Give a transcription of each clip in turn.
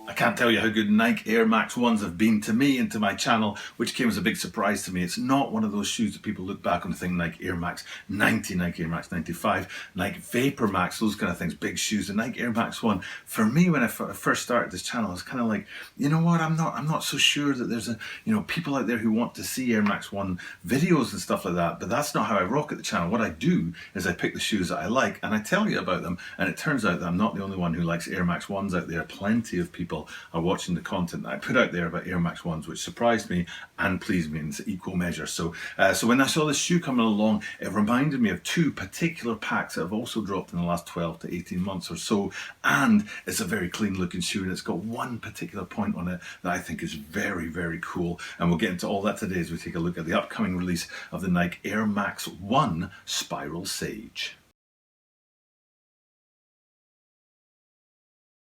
I can't tell you how good Nike Air Max 1s have been to me and to my channel, which came as a big surprise to me. It's not one of those shoes that people look back on and think Nike Air Max 90, Nike Air Max 95, Nike Vapor Max, those kind of things, big shoes. The Nike Air Max 1, for me, when I first started this channel, I was kind of like, you know what, I'm not so sure that there's people out there who want to see Air Max 1 videos and stuff like that, but that's not how I rock at the channel. What I do is I pick the shoes that I like and I tell you about them, and it turns out that I'm not the only one who likes Air Max 1s out there. Plenty of people are watching the content that I put out there about Air Max 1s, which surprised me and pleased me in equal measure. So when I saw this shoe coming along, it reminded me of two particular packs that have also dropped in the last 12 to 18 months or so, and it's a very clean looking shoe, and it's got one particular point on it that I think is very, very cool, and we'll get into all that today as we take a look at the upcoming release of the Nike Air Max 1 Spiral Sage.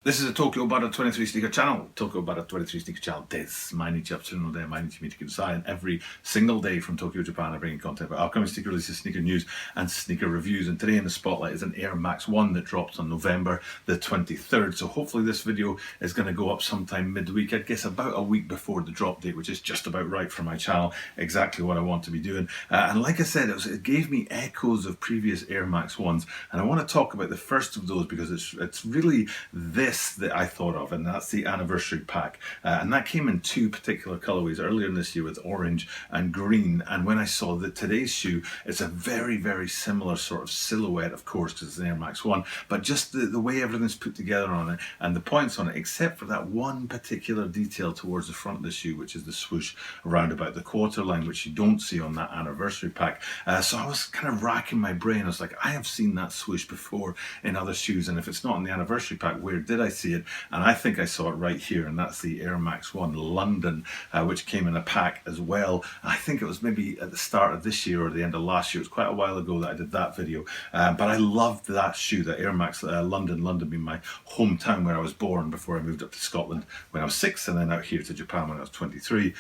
This is a Tokyo Butter 23 sneaker channel. Tokyo Butter 23 sneaker channelです。毎日アップするので、毎日見てください。And every single day from Tokyo, Japan, I bring in content about upcoming sneaker releases, sneaker news, and sneaker reviews. And today in the spotlight is an Air Max 1 that drops on November the 23rd. So hopefully this video is going to go up sometime midweek. I guess about a week before the drop date, which is just about right for my channel. Exactly what I want to be doing. And like I said, it gave me echoes of previous Air Max 1s. And I want to talk about the first of those because it's really this that I thought of, and that's the anniversary pack, and that came in two particular colorways earlier in this year with orange and green. And when I saw that today's shoe, it's a very, very similar sort of silhouette, of course, because it's an Air Max 1, but just the way everything's put together on it and the points on it, except for that one particular detail towards the front of the shoe, which is the swoosh around about the quarter line, which you don't see on that anniversary pack. So I was kind of racking my brain. I was like, I have seen that swoosh before in other shoes, and if it's not in the anniversary pack, where did I see it? And I think I saw it right here, and that's the Air Max 1 London, which came in a pack as well. I think it was maybe at the start of this year or the end of last year. It was quite a while ago that I did that video, but I loved that shoe, the Air Max London, London being my hometown where I was born before I moved up to Scotland when I was 6, and then out here to Japan when I was 23.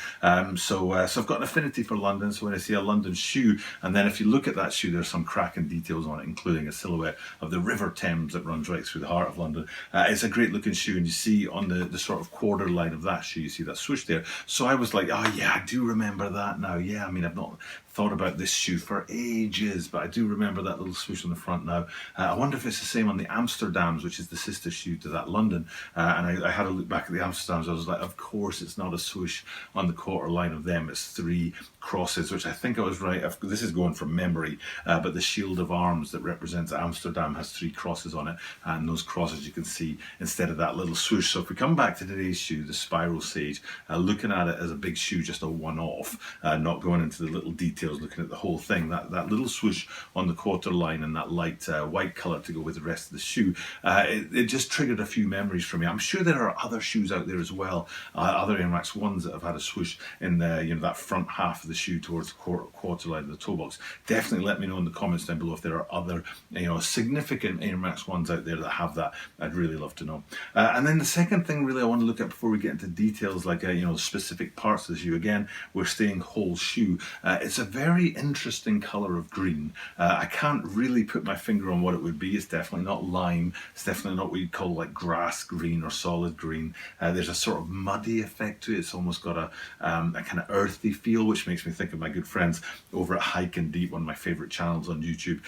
So I've got an affinity for London, so when I see a London shoe, and then if you look at that shoe, there's some cracking details on it, including a silhouette of the River Thames that runs right through the heart of London. It's a great looking shoe, and you see on the sort of quarter line of that shoe, you see that swoosh there. So I was like, oh yeah, I do remember that now. Yeah, I mean, I've not thought about this shoe for ages, but I do remember that little swoosh on the front now. I wonder if it's the same on the Amsterdams, which is the sister shoe to that London. And I had a look back at the Amsterdams. I was like, of course it's not a swoosh on the quarter line of them. It's 3 crosses, which I think I was right. This is going from memory, but the shield of arms that represents Amsterdam has 3 crosses on it, and those crosses you can see instead of that little swoosh. So if we come back to today's shoe, the Spiral Sage, looking at it as a big shoe, just a one-off, not going into the little details, looking at the whole thing, that little swoosh on the quarter line and that light white color to go with the rest of the shoe, it just triggered a few memories for me. I'm sure there are other shoes out there as well, other Air Max 1s that have had a swoosh in the that front half of the shoe towards the quarter line of the toe box. Definitely let me know in the comments down below if there are other significant Air Max 1s out there that have that. I'd really love to know. And then the second thing really I want to look at before we get into details like specific parts of the shoe, again we're staying whole shoe, it's a very interesting color of green. I can't really put my finger on what it would be. It's definitely not lime, it's definitely not what you'd call like grass green or solid green. There's a sort of muddy effect to it. It's almost got a kind of earthy feel, which makes me think of my good friends over at Hike and Deep, one of my favorite channels on YouTube.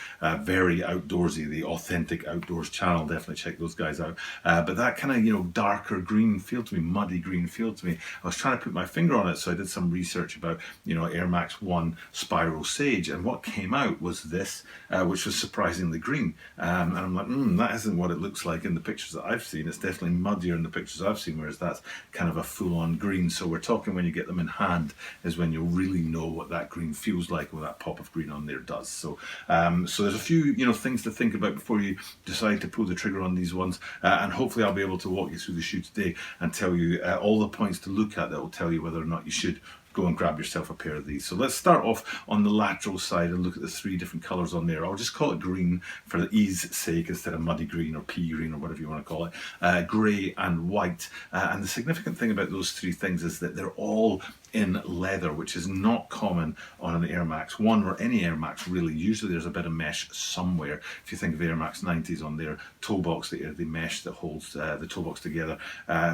Very outdoorsy, the Authentic Outdoors channel. Definitely check those guys out. But that kind of darker green feel to me, muddy green feel to me. I was trying to put my finger on it, so I did some research about Air Max 1 Spiral Sage, and what came out was this, which was surprisingly green. And I'm like, that isn't what it looks like in the pictures that I've seen. It's definitely muddier in the pictures I've seen, whereas that's kind of a full-on green. So we're talking when you get them in hand is when you'll really know what that green feels like, what that pop of green on there does. So so there's a few things to think about before you decide to pull the trigger on these ones, and hopefully I'll be able to walk you through the shoe today and tell you all the points to look at that will tell you whether or not you should go and grab yourself a pair of these. So let's start off on the lateral side and look at the 3 different colors on there. I'll just call it green for the ease sake instead of muddy green or pea green or whatever you want to call it. Grey and white. And the significant thing about those 3 things is that they're all in leather, which is not common on an Air Max 1 or any Air Max really. Usually there's a bit of mesh somewhere. If you think of Air Max 90s on their toe box, the mesh that holds the toe box together,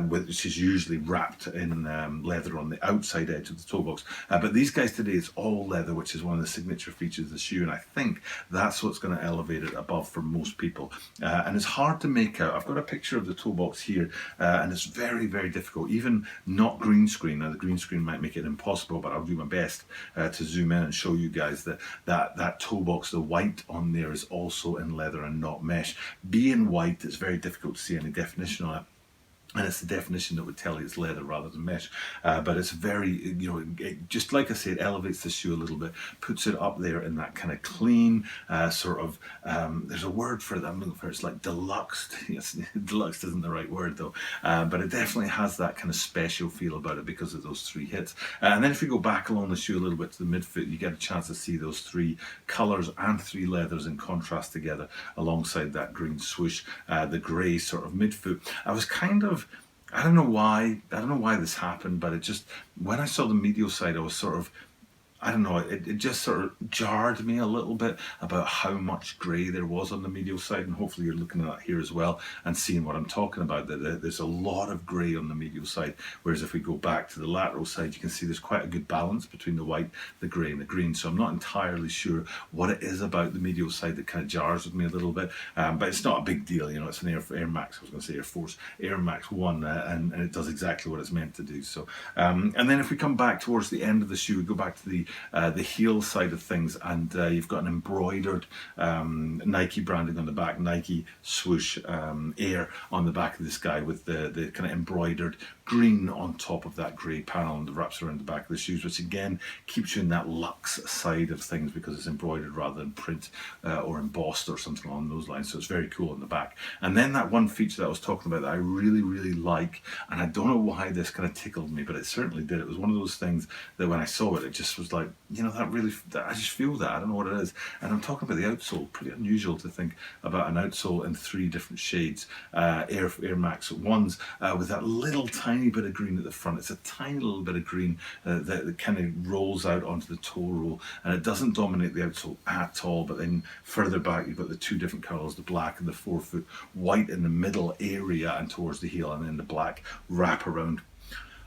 which is usually wrapped in leather on the outside edge of the toe box. But these guys today, it's all leather, which is one of the signature features of the shoe, and I think that's what's going to elevate it above for most people. And it's hard to make out. I've got a picture of the toe box here, and it's very, very difficult. Even not green screen. Now the green screen might make it impossible, but I'll do my best to zoom in and show you guys that toe box, the white on there, is also in leather and not mesh. Being white, it's very difficult to see any definition on it. And it's the definition that would tell you it's leather rather than mesh. But it's very, just like I said, elevates the shoe a little bit, puts it up there in that kind of clean sort of, there's a word for it I'm looking for, it's like deluxe. Yes, deluxe isn't the right word though. But it definitely has that kind of special feel about it because of those three hits. And then if you go back along the shoe a little bit to the midfoot, you get a chance to see those three colours and three leathers in contrast together alongside that green swoosh, the grey sort of midfoot. I don't know why this happened, but it just, when I saw the medial side, I was sort of, I don't know, it just sort of jarred me a little bit about how much grey there was on the medial side, and hopefully you're looking at that here as well and seeing what I'm talking about, that there's a lot of grey on the medial side, whereas if we go back to the lateral side, you can see there's quite a good balance between the white, the grey and the green. So I'm not entirely sure what it is about the medial side that kind of jars with me a little bit, but it's not a big deal, it's an Air Max, I was going to say Air Force, Air Max 1, and it does exactly what it's meant to do. So, and then if we come back towards the end of the shoe, we go back to the heel side of things, and you've got an embroidered Nike branding on the back, Nike swoosh Air on the back of this guy, with the kind of embroidered green on top of that grey panel, and the wraps around the back of the shoes, which again keeps you in that luxe side of things because it's embroidered rather than print or embossed or something along those lines. So it's very cool on the back. And then that one feature that I was talking about that I really, really like, and I don't know why this kind of tickled me, but it certainly did. It was one of those things that when I saw it, it just was like, I just feel that. I don't know what it is. And I'm talking about the outsole. Pretty unusual to think about an outsole in three different shades. Air Max 1s with that little tiny bit of green at the front. It's a tiny little bit of green that kind of rolls out onto the toe roll, and it doesn't dominate the outsole at all. But then further back, you've got the two different colours, the black and the forefoot, white in the middle area and towards the heel, and then the black wrap around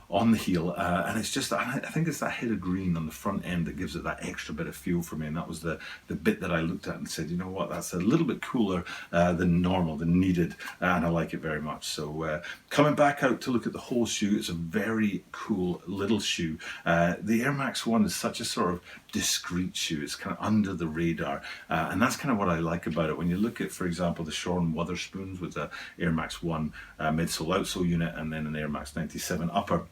on the heel, and it's just, I think it's that hit of green on the front end that gives it that extra bit of feel for me, and that was the bit that I looked at and said, you know what, that's a little bit cooler than normal, than needed, and I like it very much. So coming back out to look at the whole shoe, it's a very cool little shoe. The Air Max 1 is such a sort of discreet shoe. It's kind of under the radar, and that's kind of what I like about it. When you look at, for example, the Sean Wotherspoons with the Air Max 1 midsole outsole unit, and then an Air Max 97 upper,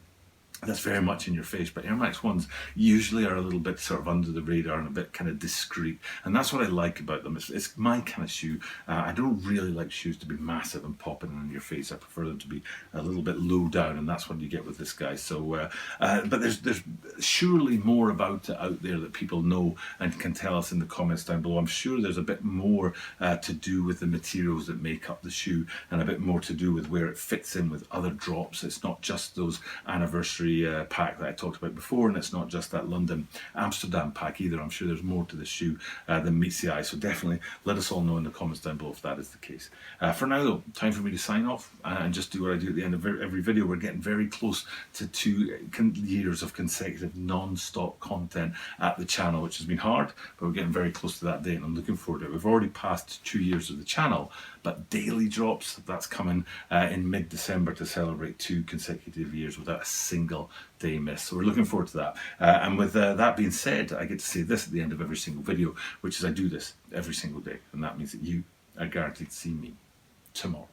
that's very much in your face, but Air Max 1s usually are a little bit sort of under the radar and a bit kind of discreet, and that's what I like about them. It's my kind of shoe. I don't really like shoes to be massive and popping in your face. I prefer them to be a little bit low down, and that's what you get with this guy. So, but there's surely more about it out there that people know and can tell us in the comments down below. I'm sure there's a bit more to do with the materials that make up the shoe, and a bit more to do with where it fits in with other drops. It's not just those anniversary pack that I talked about before, and it's not just that London Amsterdam pack either. I'm sure there's more to the shoe than meets the eye, so definitely let us all know in the comments down below if that is the case. For now though, time for me to sign off and just do what I do at the end of every video. We're getting very close to 2 years of consecutive non-stop content at the channel, which has been hard, but we're getting very close to that date, and I'm looking forward to it. We've already passed 2 years of the channel, but daily drops, that's coming in mid-December to celebrate 2 consecutive years without a single day miss. So we're looking forward to that. And with that being said, I get to say this at the end of every single video, which is I do this every single day, and that means that you are guaranteed to see me tomorrow.